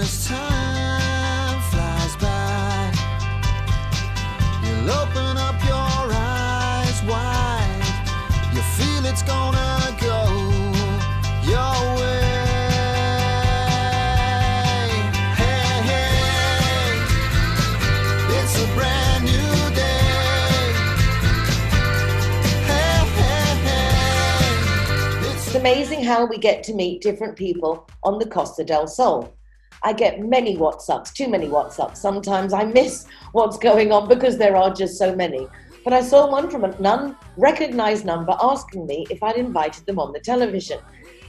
as time flies by, you'll open up your eyes wide. You feel it's gonna go your way. Hey, hey, it's a brand new day. Hey, hey, hey. It's amazing how we get to meet different people on the Costa del Sol. I get many WhatsApps, too many WhatsApps. Sometimes I miss what's going on because there are just so many. But I saw one from an unrecognized number asking me if I'd invited them on the television.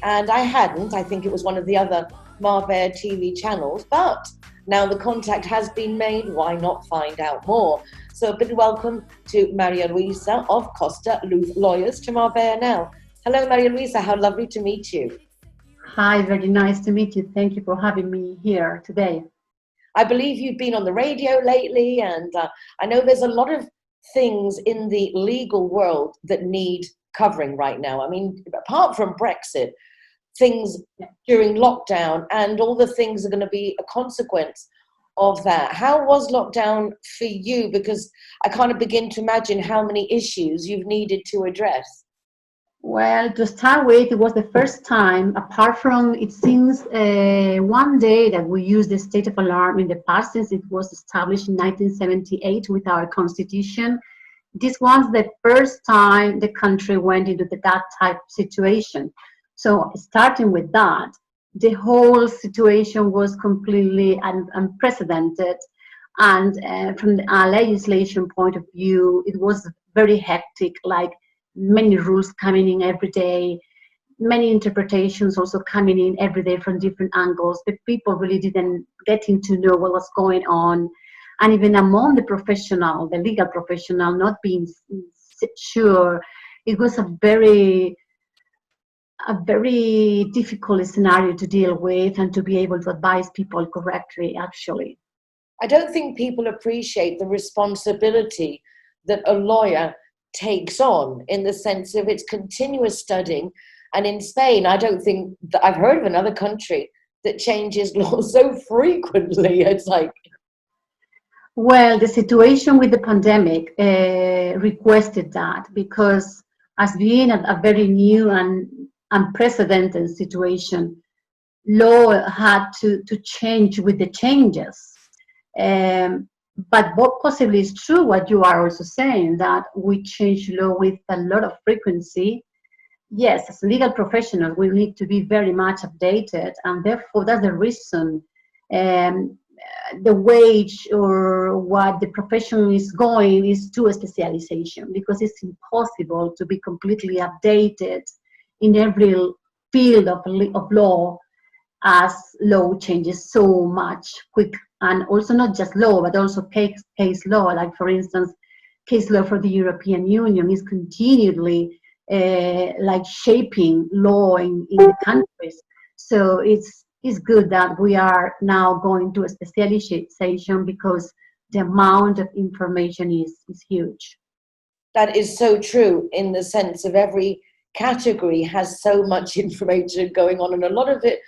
And I hadn't. I think it was one of the other Marbella TV channels. But now the contact has been made. Why not find out more? So a big welcome to Maria Luisa of Costa Lawyers to Marbella now. Hello, Maria Luisa. How lovely to meet you. Hi, very nice to meet you. Thank you for having me here today. I believe you've been on the radio lately, and I know there's a lot of things in the legal world that need covering right now. I mean, apart from Brexit, things during lockdown and all the things are going to be a consequence of that. How was lockdown for you? Because I kind of begin to imagine how many issues you've needed to address. Well, to start with, it was the first time, apart from, it seems, one day that we used the state of alarm in the past, since it was established in 1978 with our constitution. This was the first time the country went into that type of situation. So starting with that, the whole situation was completely unprecedented. And from the legislation point of view, it was very hectic, like many rules coming in every day, many interpretations also coming in every day from different angles. The people really didn't getting to know what was going on. And even among the professional, the legal professional, not being sure, it was a very difficult scenario to deal with and to be able to advise people correctly, actually. I don't think people appreciate the responsibility that a lawyer takes on, in the sense of its continuous studying. And in Spain, I don't think that I've heard of another country that changes law so frequently. It's like, well, the situation with the pandemic requested that, because as being a very new and unprecedented situation, law had to change with the changes. But what possibly is true, what you are also saying, that we change law with a lot of frequency. Yes, as legal professionals, we need to be very much updated, and therefore that's the reason the wage or what the profession is going is to a specialization, because it's impossible to be completely updated in every field of law, as law changes so much quick. And also not just law, but also case law. Like, for instance, case law for the European Union is continually like shaping law in the countries. So it's good that we are now going to a specialization, because the amount of information is huge. that is so true, in the sense of every category has so much information going on, and a lot of it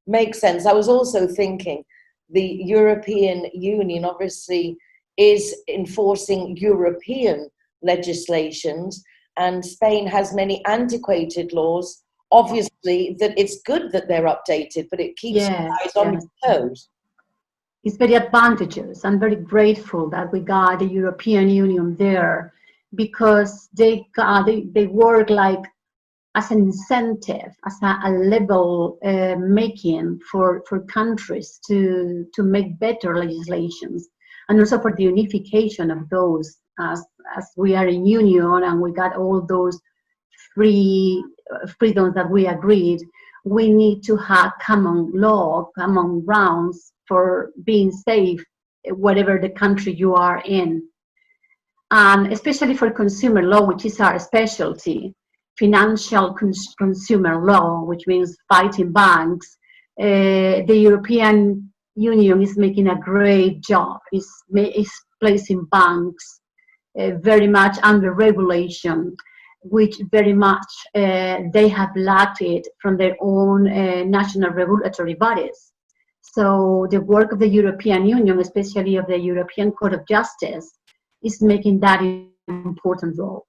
makes sense. I was also thinking, the European Union obviously is enforcing European legislations, and Spain has many antiquated laws. Obviously, that it's good that they're updated, but it keeps you guys on your toes. It's very advantageous. I'm very grateful that we got the European Union there, because they work like as an incentive, as a level making for countries to make better legislations, and also for the unification of those, as we are in union and we got all those freedoms that we agreed. We need to have common law, common grounds for being safe, whatever the country you are in. And especially for consumer law, which is our specialty, financial consumer law, which means fighting banks. The European Union is making a great job. Is placing banks very much under regulation, which very much they have lacked it from their own national regulatory bodies. So the work of the European Union, especially of the European Court of Justice, is making that important role.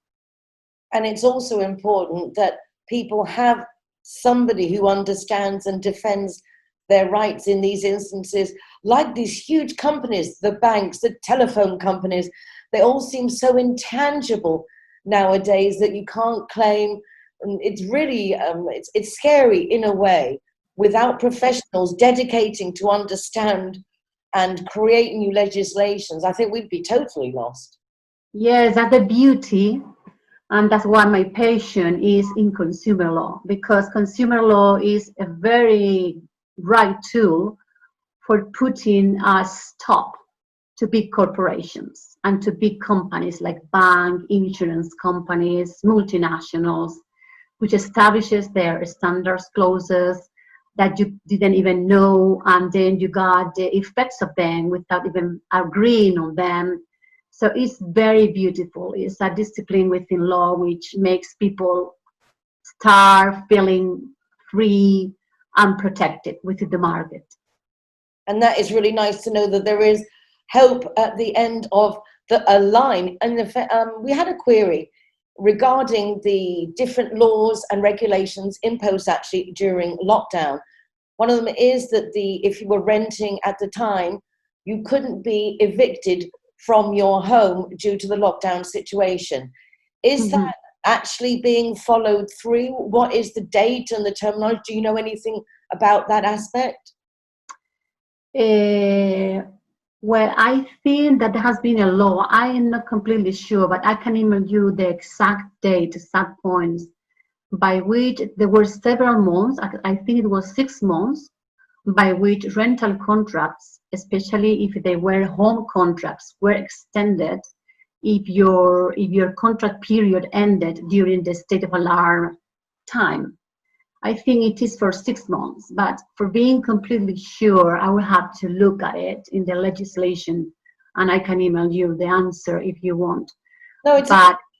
And it's also important that people have somebody who understands and defends their rights in these instances, like these huge companies, the banks, the telephone companies. They all seem so intangible nowadays that you can't claim. And it's really, it's scary in a way. Without professionals dedicating to understand and create new legislations, I think we'd be totally lost. Yes, that's the beauty, and that's why my passion is in consumer law, because consumer law is a very right tool for putting a stop to big corporations and to big companies like bank, insurance companies, multinationals, which establishes their standards clauses that you didn't even know, and then you got the effects of them without even agreeing on them. So it's very beautiful. It's a discipline within law which makes people start feeling free and protected within the market. And that is really nice to know that there is help at the end of a line. And we had a query regarding the different laws and regulations imposed actually during lockdown. One of them is that if you were renting at the time, you couldn't be evicted from your home due to the lockdown situation. Is that actually being followed through? What is the date and the terminology? Do you know anything about that aspect? Well, I think that there has been a law. I am not completely sure, but I can email you the exact date, exact points, by which there were several months, I think it was 6 months, by which rental contracts, especially if they were home contracts, were extended if your contract period ended during the state of alarm time. I think it is for 6 months, but for being completely sure, I will have to look at it in the legislation, and I can email you the answer if you want. No, it's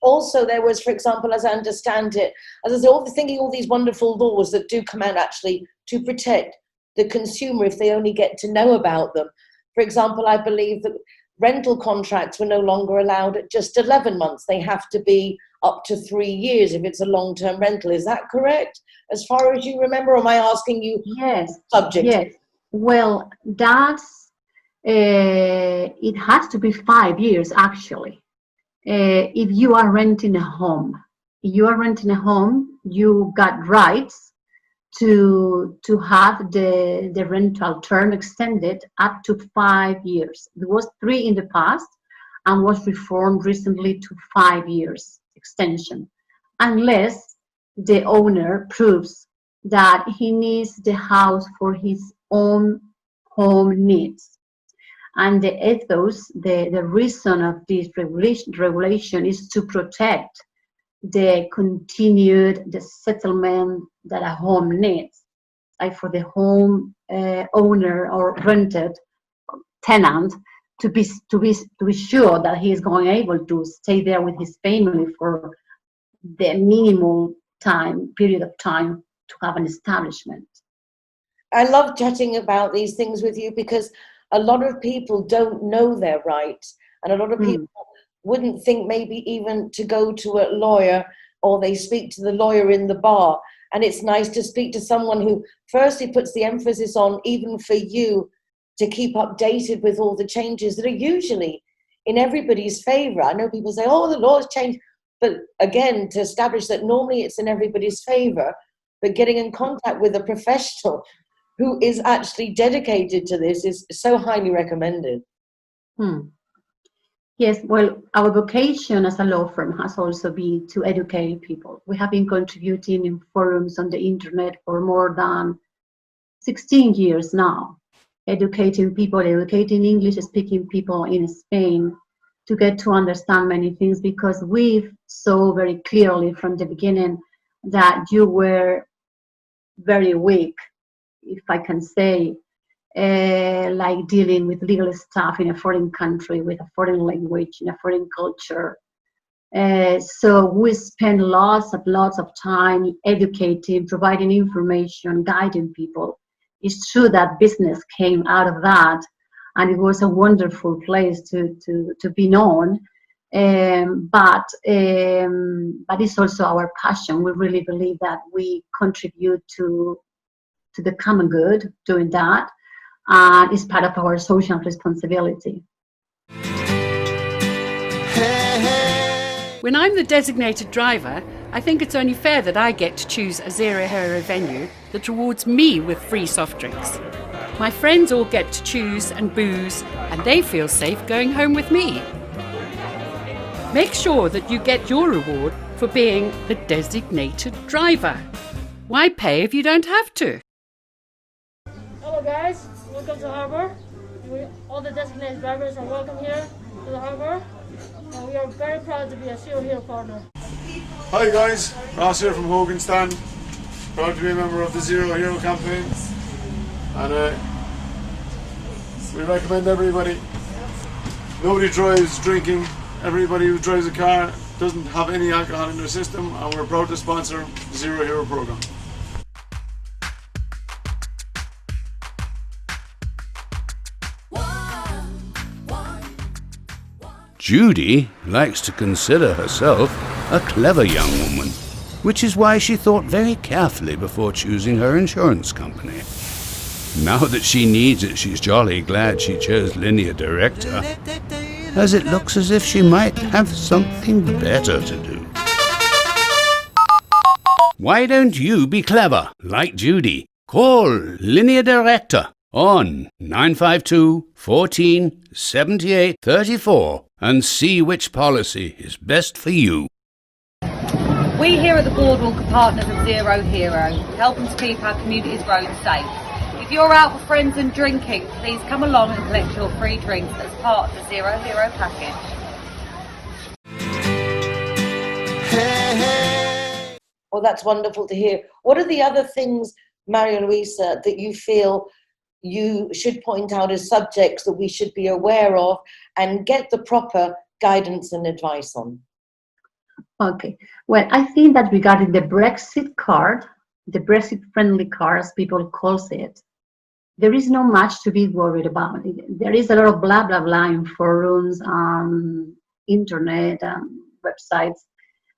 also there was, for example, as I understand it, as I was thinking all these wonderful laws that do come out actually to protect the consumer if they only get to know about them. For example, I believe that rental contracts were no longer allowed at just 11 months. They have to be up to 3 years if it's a long-term rental. Is that correct? As far as you remember, or am I asking you? Yes. Subject? Yes. Well, that's it has to be 5 years actually. If you are renting a home, you got rights to have the rental term extended up to 5 years. There was 3 in the past and was reformed recently to 5 years extension, unless the owner proves that he needs the house for his own home needs. And the ethos, the reason of this regulation is to protect the settlement that a home needs, like for the home owner or rented tenant to be sure that he is going able to stay there with his family for the minimal period of time to have an establishment. I love chatting about these things with you because a lot of people don't know their rights, and a lot of people wouldn't think maybe even to go to a lawyer, or they speak to the lawyer in the bar. And it's nice to speak to someone who firstly puts the emphasis on, even for you, to keep updated with all the changes that are usually in everybody's favor. I know people say, oh, the law's changed. But again, to establish that normally it's in everybody's favor, but getting in contact with a professional who is actually dedicated to this is so highly recommended. Yes, well, our vocation as a law firm has also been to educate people. We have been contributing in forums on the internet for more than 16 years now, educating people, educating English-speaking people in Spain to get to understand many things, because we saw very clearly from the beginning that you were very weak, if I can say, like dealing with legal stuff in a foreign country with a foreign language, in a foreign culture. So we spend lots of time educating, providing information, guiding people it's true that business came out of that, and it was a wonderful place to be known. But it's also our passion. We really believe that we contribute to the common good doing that, and it's part of our social responsibility. When I'm the designated driver, I think it's only fair that I get to choose a ZeroHero venue that rewards me with free soft drinks. My friends all get to choose and booze, and they feel safe going home with me. Make sure that you get your reward for being the designated driver. Why pay if you don't have to? Hello guys, welcome to Harbour. All the designated drivers are welcome here to the Harbour. And we are very proud to be a ZeroHero partner. Hi guys, Ross here from Hogan stand. Proud to be a member of the ZeroHero campaign. And we recommend everybody. Nobody drives drinking. Everybody who drives a car doesn't have any alcohol in their system, and we're proud to sponsor the ZeroHero program. Judy likes to consider herself a clever young woman, which is why she thought very carefully before choosing her insurance company. Now that she needs it, she's jolly glad she chose Linea Directa, as it looks as if she might have something better to do. Why don't you be clever, like Judy? Call Linea Directa on 952 14 78 34 and see which policy is best for you. We here at the Boardwalk are partners of ZeroHero, helping to keep our community's roads safe. If you're out with friends and drinking, please come along and collect your free drinks as part of the ZeroHero package. Well, that's wonderful to hear. What are the other things, Maria Luisa, that you feel you should point out as subjects that we should be aware of and get the proper guidance and advice on? Okay. Well, I think that regarding the Brexit card, the Brexit-friendly card, as people calls it, there is not much to be worried about. There is a lot of blah, blah, blah in forums, internet, websites,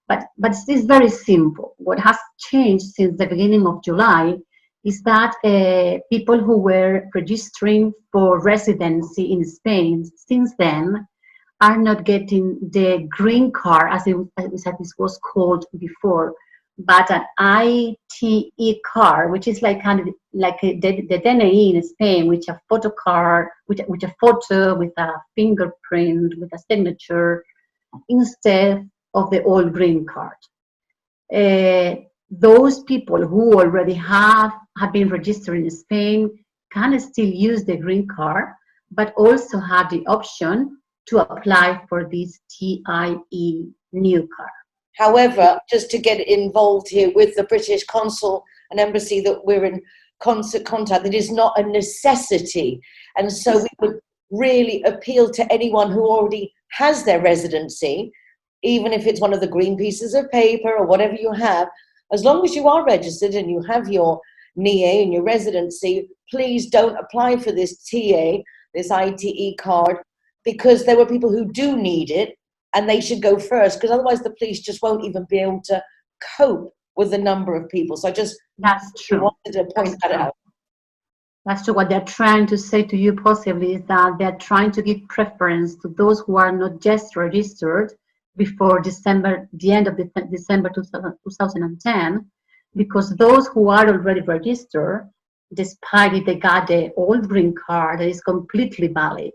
but it's very simple. What has changed since the beginning of July is that people who were registering for residency in Spain since then are not getting the green card, as it was called before, but an ITE card, which is like kind of like the DNI in Spain, which a photo card, with a photo, with a fingerprint, with a signature, instead of the old green card. Those people who already have been registered in Spain can still use the green card, but also have the option to apply for this TIE new card. However, just to get involved here with the British consul and embassy that we're in constant contact, it is not a necessity. And so we would really appeal to anyone who already has their residency, even if it's one of the green pieces of paper or whatever you have, as long as you are registered and you have your NIE and your residency, please don't apply for this TA, this ITE card, because there were people who do need it and they should go first, because otherwise the police just won't even be able to cope with the number of people. So I just wanted to point that out. That's true. What they're trying to say to you possibly is that they're trying to give preference to those who are not just registered before December, the end of December 2010, because those who are already registered, despite if they got the old green card that is completely valid,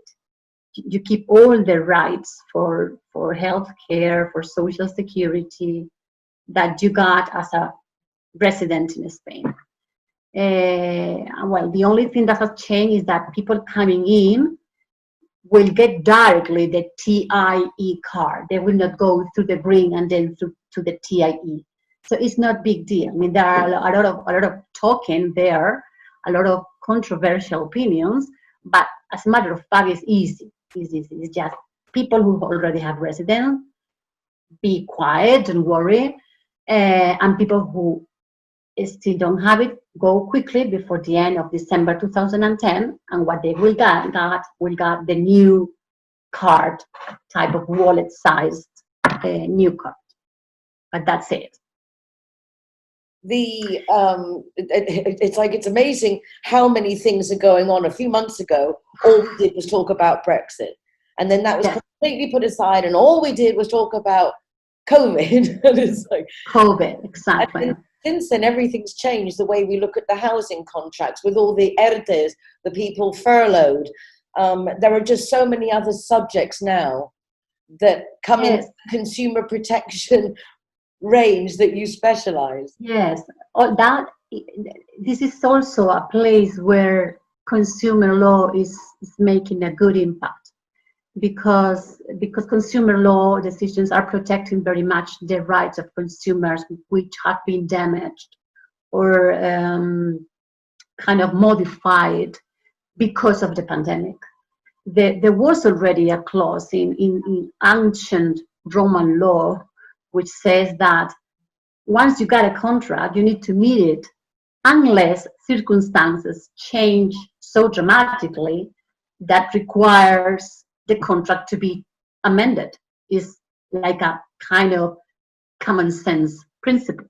you keep all the rights for health care, for social security that you got as a resident in Spain. Well, the only thing that has changed is that people coming in will get directly the TIE card. They will not go through the green and then to the TIE. So it's not big deal. I mean, there are a lot of talking there, a lot of controversial opinions, but as a matter of fact, it's easy. It's just people who already have residence, be quiet, don't worry, and people who still don't have it, go quickly before the end of December 2010, and what they will get the new card, type of wallet-sized new card. But that's it. It's amazing how many things are going on. A few months ago, all we did was talk about Brexit, and then that was completely put aside, and all we did was talk about COVID. And it's like COVID, exactly. And since then, everything's changed. The way we look at the housing contracts with all the ERTEs, the people furloughed. There are just so many other subjects now that come in consumer protection range that you specialize. Yes, this is also a place where consumer law is making a good impact, because consumer law decisions are protecting very much the rights of consumers which have been damaged or kind of modified because of the pandemic. There was already a clause in ancient Roman law which says that once you got a contract, you need to meet it unless circumstances change so dramatically that requires the contract to be amended. Is like a kind of common sense principle.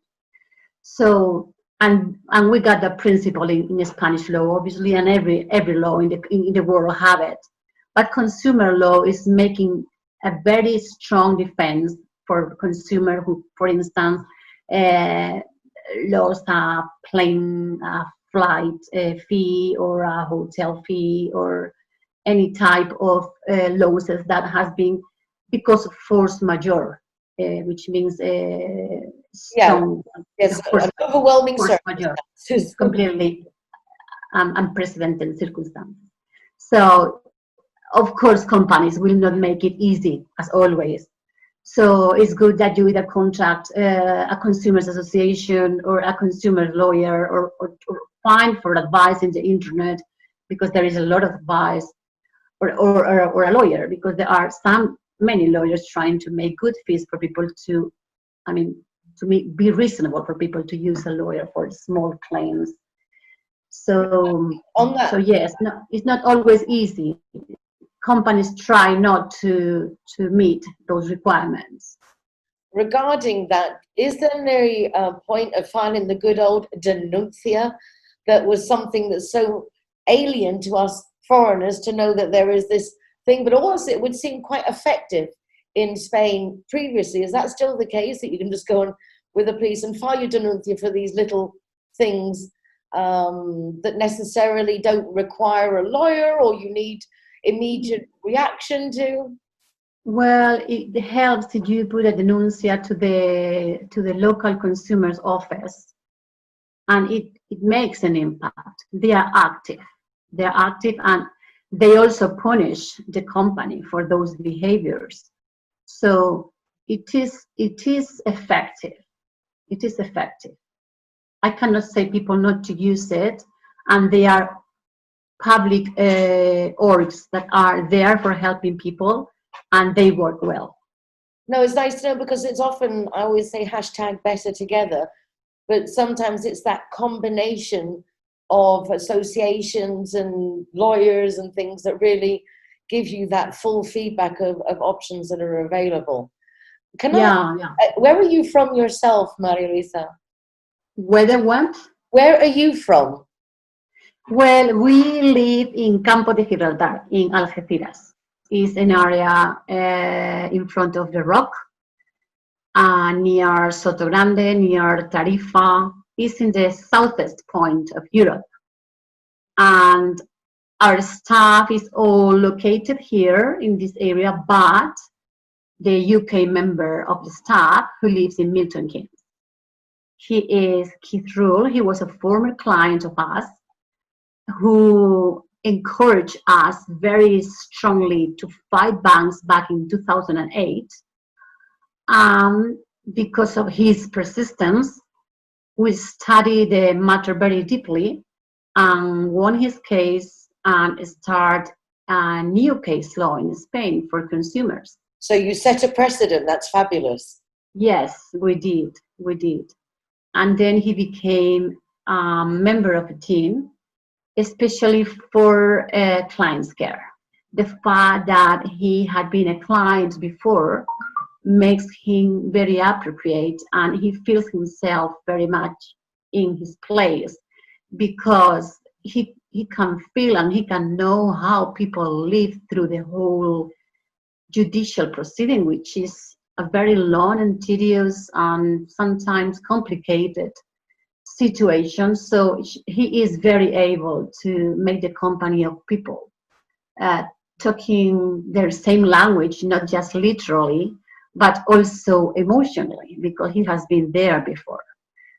So, and we got the principle in Spanish law, obviously, and every law in the world have it. But consumer law is making a very strong defense for consumer who, for instance, lost a plane flight fee or a hotel fee or any type of losses that has been because of force majeure, which means strong, overwhelming force majeure, completely unprecedented circumstance. So, of course, companies will not make it easy, as always. So it's good that you either contact a consumers association or a consumer lawyer or find for advice in the internet, because there is a lot of advice, or a lawyer, because there are many lawyers trying to make good fees for people to be reasonable for people to use a lawyer for small claims. So yes, no, it's not always easy. Companies try not to meet those requirements. Regarding that, is there a point of finding the good old denuncia that was something that's so alien to us foreigners to know that there is this thing, but also it would seem quite effective in Spain previously? Is that still the case, that you can just go on with the police and file your denuncia for these little things that necessarily don't require a lawyer or you need immediate reaction to? Well, it helps if you put a denuncia to the local consumer's office, and it makes an impact. They are active, and they also punish the company for those behaviors. So it is effective. It is effective. I cannot say people not to use it, and they are public orgs that are there for helping people, and they work well. No, it's nice to know, because it's often, I always say #better together, but sometimes it's that combination of associations and lawyers and things that really give you that full feedback of options that are available. Where are you from yourself, Maria Luisa? Where are you from? Well, we live in Campo de Gibraltar, in Algeciras. It's an area in front of the Rock, near Sotogrande, near Tarifa. It's in the southest point of Europe. And our staff is all located here in this area, but the UK member of the staff who lives in Milton Keynes. He is Keith Rule. He was a former client of us, who encouraged us very strongly to fight banks back in 2008. Because of his persistence, we studied the matter very deeply and won his case and start a new case law in Spain for consumers. So you set a precedent. That's fabulous. Yes, we did. And then he became member of a team, especially for clients care. The fact that he had been a client before makes him very appropriate, and he feels himself very much in his place, because he can feel and he can know how people live through the whole judicial proceeding, which is a very long and tedious and sometimes complicated situation. So he is very able to make the company of people talking their same language, not just literally, but also emotionally, because he has been there before.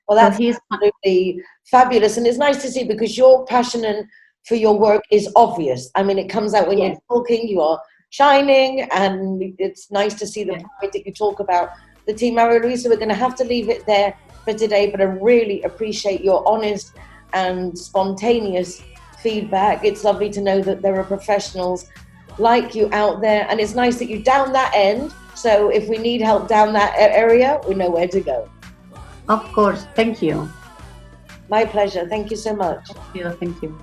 Well, that's absolutely fabulous. And it's nice to see, because your passion for your work is obvious. I mean, it comes out when you're talking, you are shining, and it's nice to see the pride that you talk about the team. Maria Luisa, we're going to have to leave it there for today, but I really appreciate your honest and spontaneous feedback. It's lovely to know that there are professionals like you out there, and it's nice that you down that end. So if we need help down that area, we know where to go. Of course. Thank you. My pleasure. Thank you so much. Thank you.